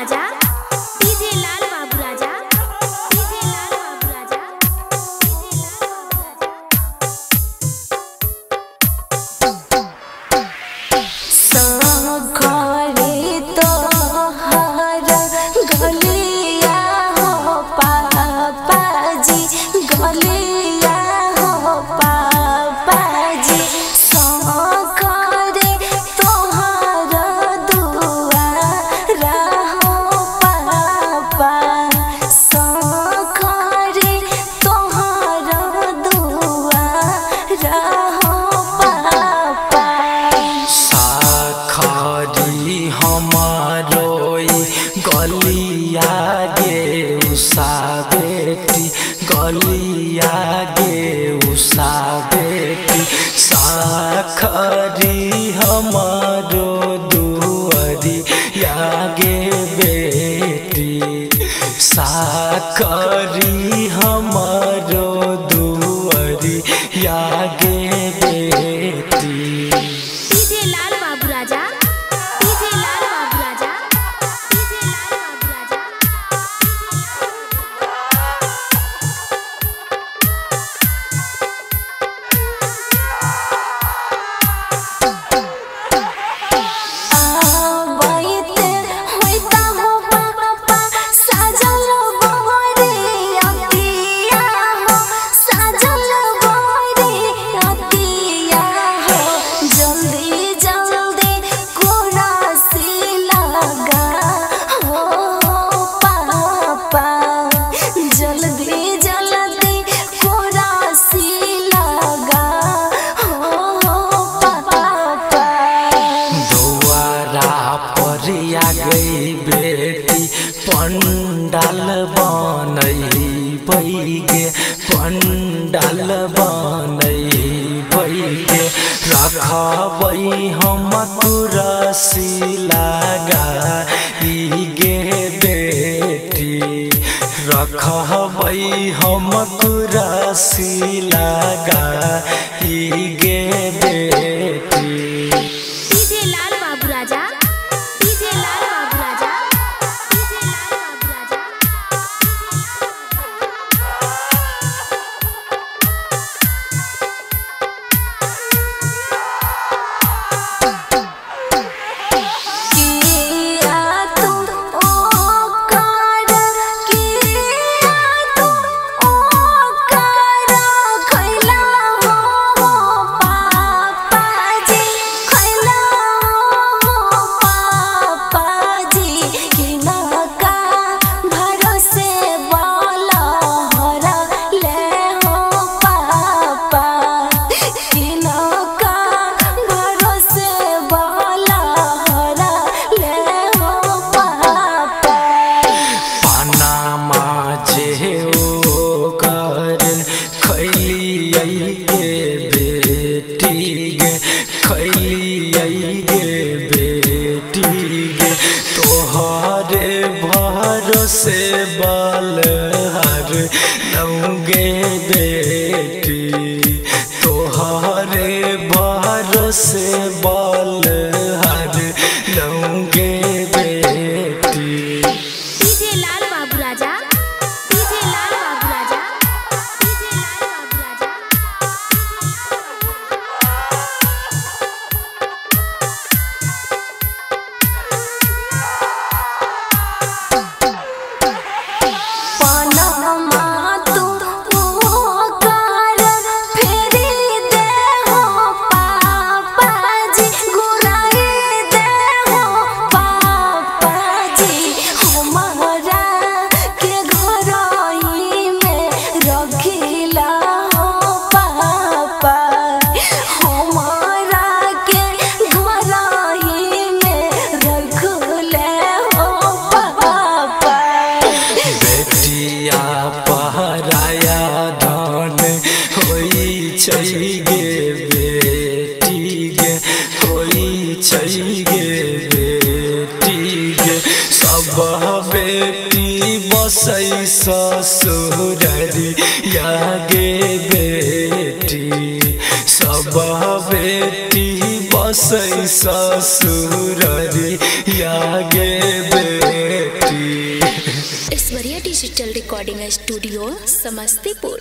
राजा, DJ लाल बाबू राजा, DJ लाल बाबू राजा, DJ लाल बाबू राजा। सखरे तोहरा गलिया हो पापाजी, गलिया हो पापाजी। सखरे तोहरा दुआरा हो पापा, सखरे तोहरा दुआरा हो पापा। साखरी हमारो गलिया गे उषा बेटी, गलिया गे उषा बेटी। साखरी हमारो दुआरिया गे बेटी, साखरी हमारो दुआरिया गे बेटी। डीजे लाल बाबू राजा, डीजे लाल बाबू राजा, डीजे लाल बाबू राजा। आबैते होइता हो पापा, साजल बरियातिया हो, साजल बरियातिया हो। जल्दी जल्दी कुर्सी लगा हो पापा, जल्दी जल्दी कुर्सी लगा हो पापा। दुआरा पर आ गई बेटी, पंडाल बनई बैगे, पंडाल बनई बैगे। रखबै हम कुर्सी लगाई गे बेटी, रखबै हम कुर्सी लगाई गे बेटी। डीजे लाल बाबू राजा, डीजे लाल बाबू राजा, डीजे लाल बाबू राजा। किया तू ओ कर, किया तू ओ कर, खैला हो पापाजी, खैला हो पापाजी। किनका भरोसे बलहरा ले हो पापा, किनका भरोसे बलहरा ले हो पापा। पनामा जे ओकर खैलियै गे बेटी गे, खैलियै गे बेटी गे। तोहरे भरोसे बलहर लौगे बेटी, तोहरे भरोसे बलहर लौगे बेटी। डीजे लाल बाबू राजा, डीजे लाल बाबू राजा, डीजे लाल बाबू राजा। पनमा तू ओ कर, फेरी दे हो पापाजी, घुराई दे हो पापाजी। हमारा के घरई में रखिला हो पापा, हमारा के घरई में रखले हो पापा। बेटिया पहराया धन होई छै गे बेटी गे, होई छै गे बेटी गे। सब बेटी बसै ससुररिया गे बेटी, सब बेटी बसै ससुररिया गे बेटी। Aishwarya digital recording studio Samastipur.